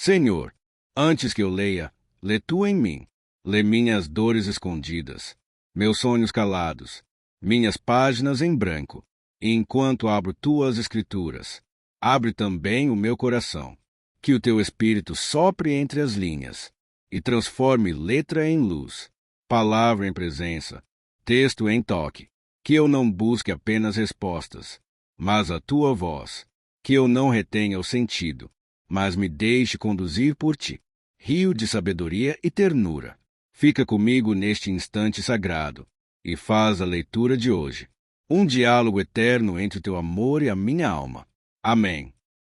Senhor, antes que eu leia, lê tu em mim. Lê minhas dores escondidas, meus sonhos calados, minhas páginas em branco. E enquanto abro tuas escrituras, abre também o meu coração. Que o teu espírito sopre entre as linhas e transforme letra em luz, palavra em presença, texto em toque. Que eu não busque apenas respostas, mas a tua voz. Que eu não retenha o sentido, mas me deixe conduzir por ti. Rio de sabedoria e ternura. Fica comigo neste instante sagrado e faz a leitura de hoje. Um diálogo eterno entre o teu amor e a minha alma. Amém.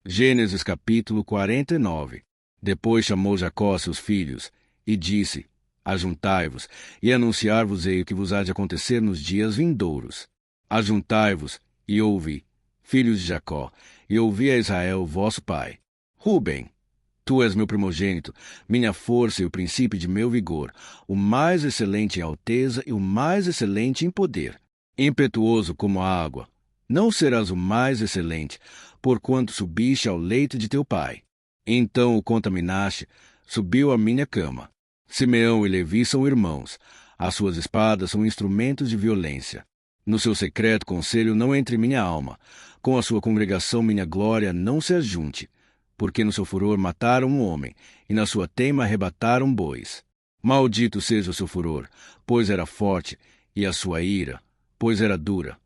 Gênesis capítulo 49. Depois chamou Jacó seus filhos e disse: Ajuntai-vos e anunciar-vos-ei o que vos há de acontecer nos dias vindouros. Ajuntai-vos e ouvi, filhos de Jacó, e ouvi a Israel, vosso pai. Rúben, tu és meu primogênito, minha força e o princípio de meu vigor, o mais excelente em alteza e o mais excelente em poder. Impetuoso como a água, não serás o mais excelente, porquanto subiste ao leito de teu pai. Então o contaminaste, subiu à minha cama. Simeão e Levi são irmãos, as suas espadas são instrumentos de violência. No seu secreto conselho não entre minha alma, com a sua congregação minha glória não se ajunte. Porque no seu furor mataram um homem, e na sua teima arrebataram bois. Maldito seja o seu furor, pois era forte, e a sua ira, pois era dura.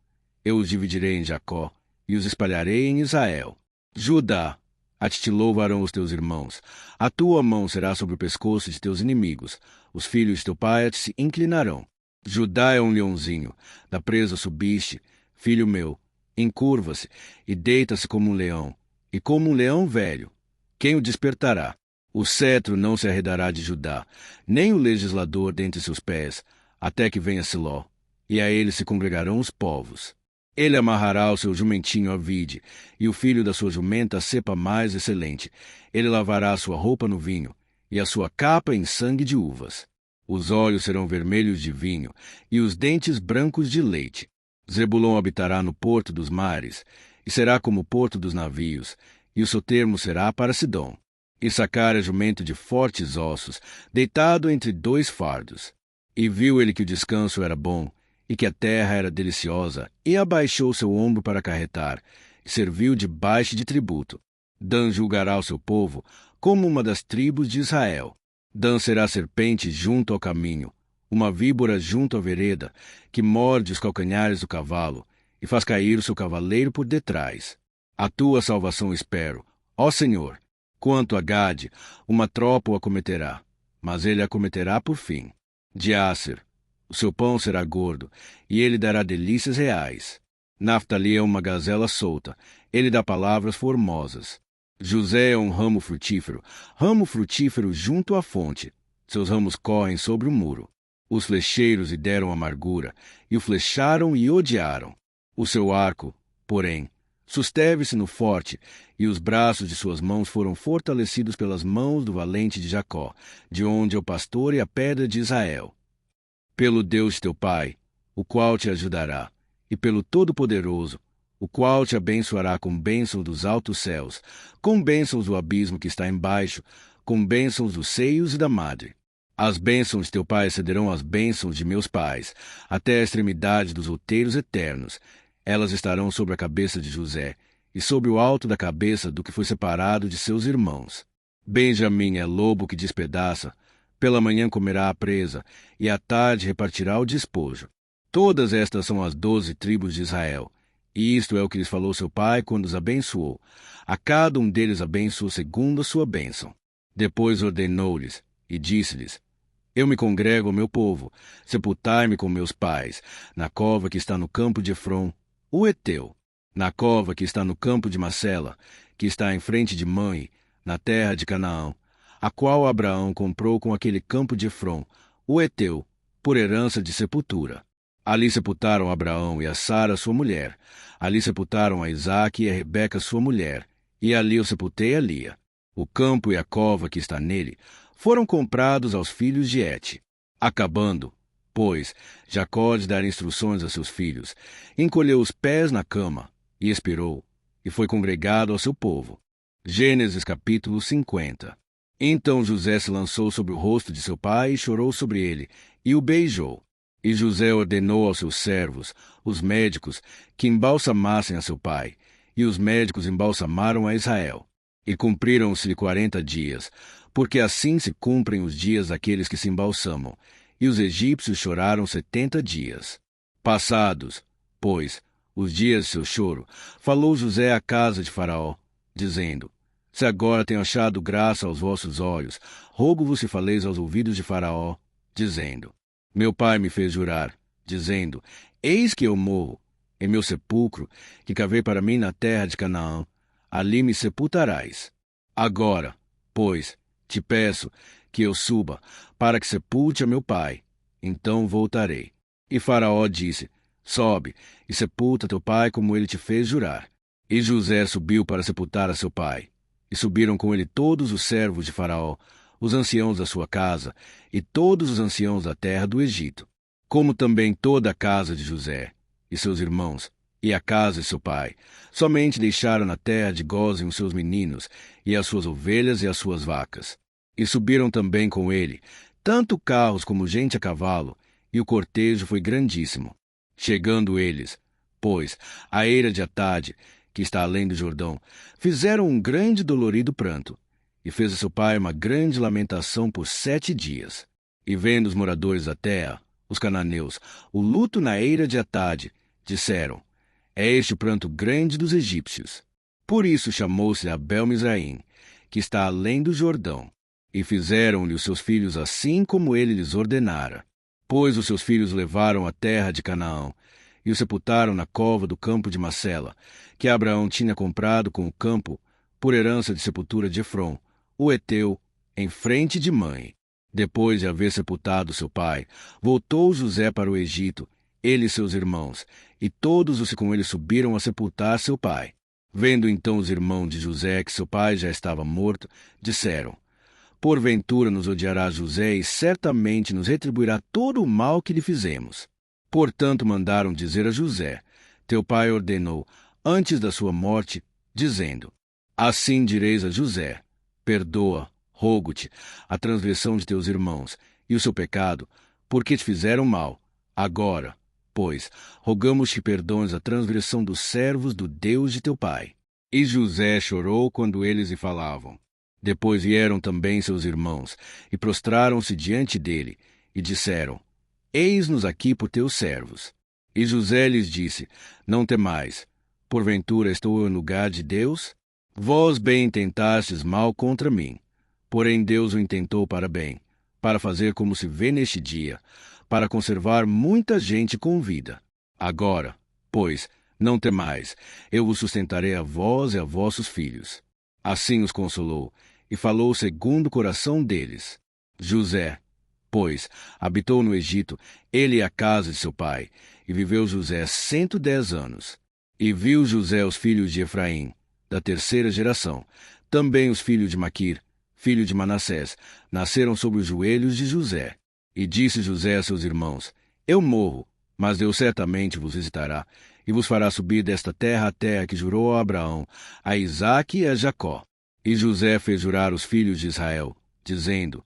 Eu os dividirei em Jacó, e os espalharei em Israel. Judá, a ti te louvarão os teus irmãos. A tua mão será sobre o pescoço de teus inimigos. Os filhos de teu pai a ti se inclinarão. Judá é um leãozinho, da presa subiste, filho meu, encurva-se e deita-se como um leão. E como um leão velho, quem o despertará? O cetro não se arredará de Judá, nem o legislador dentre seus pés, até que venha Siló, e a ele se congregarão os povos. Ele amarrará o seu jumentinho à vide, e o filho da sua jumenta à cepa mais excelente. Ele lavará a sua roupa no vinho, e a sua capa em sangue de uvas. Os olhos serão vermelhos de vinho, e os dentes brancos de leite. Zebulon habitará no porto dos mares, e será como o porto dos navios, e o seu termo será para Sidom. Issacar é jumento de fortes ossos, deitado entre dois fardos. E viu ele que o descanso era bom, e que a terra era deliciosa, e abaixou seu ombro para acarretar, e serviu debaixo de tributo. Dan julgará o seu povo, como uma das tribos de Israel. Dan será serpente junto ao caminho, uma víbora junto à vereda, que morde os calcanhares do cavalo, e faz cair o seu cavaleiro por detrás. A tua salvação espero, ó Senhor. Quanto a Gade, uma tropa o acometerá, mas ele a acometerá por fim. De Asser, o seu pão será gordo, e ele dará delícias reais. Naftali é uma gazela solta, ele dá palavras formosas. José é um ramo frutífero junto à fonte. Seus ramos correm sobre o muro. Os flecheiros lhe deram amargura, e o flecharam e odiaram. O seu arco, porém, susteve-se no forte, e os braços de suas mãos foram fortalecidos pelas mãos do valente de Jacó, de onde é o pastor e a pedra de Israel. Pelo Deus de teu pai, o qual te ajudará, e pelo Todo-Poderoso, o qual te abençoará com bênçãos dos altos céus, com bênçãos do abismo que está embaixo, com bênçãos dos seios e da madre. As bênçãos de teu pai excederão as bênçãos de meus pais, até a extremidade dos outeiros eternos. Elas estarão sobre a cabeça de José, e sobre o alto da cabeça do que foi separado de seus irmãos. Benjamim é lobo que despedaça, pela manhã comerá a presa, e à tarde repartirá o despojo. Todas estas são as 12 tribos de Israel, e isto é o que lhes falou seu pai quando os abençoou. A cada um deles abençoou segundo a sua bênção. Depois ordenou-lhes, e disse-lhes: Eu me congrego ao meu povo, sepultai-me com meus pais, na cova que está no campo de Efron, o Heteu, na cova que está no campo de Macela, que está em frente de Mãe, na terra de Canaã, a qual Abraão comprou com aquele campo de Efron, o Heteu, por herança de sepultura. Ali sepultaram Abraão e a Sara sua mulher, ali sepultaram a Isaque e a Rebeca sua mulher, e ali eu sepultei a Lia. O campo e a cova que está nele foram comprados aos filhos de Et. Acabando, pois, Jacó de dar instruções a seus filhos, encolheu os pés na cama, e expirou, e foi congregado ao seu povo. Gênesis capítulo 50. Então José se lançou sobre o rosto de seu pai e chorou sobre ele, e o beijou. E José ordenou aos seus servos, os médicos, que embalsamassem a seu pai. E os médicos embalsamaram a Israel. E cumpriram-se-lhe 40 dias, porque assim se cumprem os dias daqueles que se embalsamam. E os egípcios choraram 70 dias. Passados, pois, os dias de seu choro, falou José à casa de Faraó, dizendo: Se agora tenho achado graça aos vossos olhos, rogo-vos se faleis aos ouvidos de Faraó, dizendo: Meu pai me fez jurar, dizendo: Eis que eu morro, em meu sepulcro, que cavei para mim na terra de Canaã, ali me sepultarás. Agora, pois, te peço que eu suba, para que sepulte a meu pai. Então voltarei. E Faraó disse: Sobe, e sepulta teu pai como ele te fez jurar. E José subiu para sepultar a seu pai. E subiram com ele todos os servos de Faraó, os anciãos da sua casa, e todos os anciãos da terra do Egito, como também toda a casa de José, e seus irmãos, e a casa de seu pai. Somente deixaram na terra de Gósen os seus meninos, e as suas ovelhas e as suas vacas. E subiram também com ele, tanto carros como gente a cavalo, e o cortejo foi grandíssimo. Chegando eles, pois, à eira de Atade, que está além do Jordão, fizeram um grande e dolorido pranto, e fez a seu pai uma grande lamentação por 7 dias. E vendo os moradores da terra, os cananeus, o luto na eira de Atade, disseram: É este o pranto grande dos egípcios. Por isso chamou-se Abel-Mizraim, que está além do Jordão. E fizeram-lhe os seus filhos assim como ele lhes ordenara. Pois os seus filhos levaram a terra de Canaã, e o sepultaram na cova do campo de Macela, que Abraão tinha comprado com o campo, por herança de sepultura de Efrom, o heteu, em frente de Mãe. Depois de haver sepultado seu pai, voltou José para o Egito, ele e seus irmãos, e todos os que com ele subiram a sepultar seu pai. Vendo então os irmãos de José que seu pai já estava morto, disseram: Porventura nos odiará José e certamente nos retribuirá todo o mal que lhe fizemos. Portanto mandaram dizer a José: Teu pai ordenou, antes da sua morte, dizendo: Assim direis a José: Perdoa, rogo-te, a transgressão de teus irmãos e o seu pecado, porque te fizeram mal. Agora, pois, rogamos que perdoes a transgressão dos servos do Deus de teu pai. E José chorou quando eles lhe falavam. Depois vieram também seus irmãos, e prostraram-se diante dele, e disseram: Eis-nos aqui por teus servos. E José lhes disse: Não temais, porventura estou em lugar de Deus? Vós bem intentastes mal contra mim, porém Deus o intentou para bem, para fazer como se vê neste dia, para conservar muita gente com vida. Agora, pois, não temais, eu vos sustentarei a vós e a vossos filhos. Assim os consolou, e falou segundo o coração deles. José, pois, habitou no Egito, ele e a casa de seu pai, e viveu José 110 anos. E viu José os filhos de Efraim, da terceira geração, também os filhos de Maquir, filho de Manassés, nasceram sobre os joelhos de José. E disse José a seus irmãos: Eu morro, mas Deus certamente vos visitará, e vos fará subir desta terra a terra que jurou a Abraão, a Isaque e a Jacó. E José fez jurar os filhos de Israel, dizendo: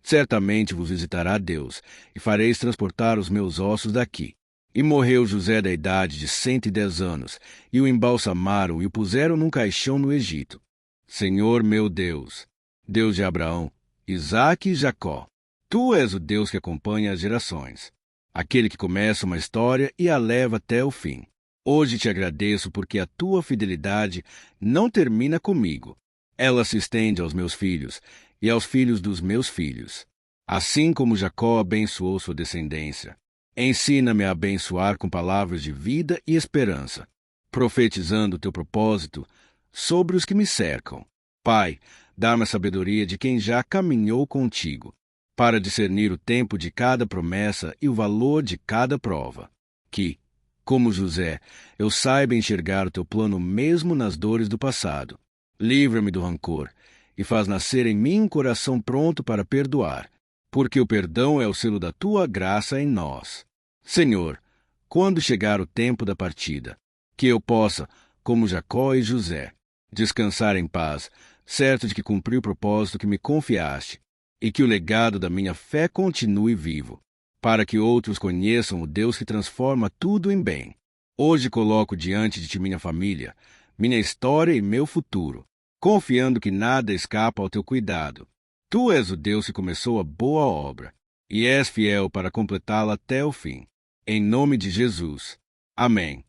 Certamente vos visitará Deus, e fareis transportar os meus ossos daqui. E morreu José da idade de 110 anos, e o embalsamaram e o puseram num caixão no Egito. Senhor meu Deus, Deus de Abraão, Isaque e Jacó, tu és o Deus que acompanha as gerações, aquele que começa uma história e a leva até o fim. Hoje te agradeço porque a tua fidelidade não termina comigo. Ela se estende aos meus filhos e aos filhos dos meus filhos. Assim como Jacó abençoou sua descendência, ensina-me a abençoar com palavras de vida e esperança, profetizando o teu propósito sobre os que me cercam. Pai, dá-me a sabedoria de quem já caminhou contigo, para discernir o tempo de cada promessa e o valor de cada prova. Que, como José, eu saiba enxergar o teu plano mesmo nas dores do passado. Livra-me do rancor e faz nascer em mim um coração pronto para perdoar, porque o perdão é o selo da tua graça em nós. Senhor, quando chegar o tempo da partida, que eu possa, como Jacó e José, descansar em paz, certo de que cumpri o propósito que me confiaste e que o legado da minha fé continue vivo, para que outros conheçam o Deus que transforma tudo em bem. Hoje coloco diante de ti minha família, minha história e meu futuro, confiando que nada escapa ao teu cuidado. Tu és o Deus que começou a boa obra e és fiel para completá-la até o fim. Em nome de Jesus. Amém.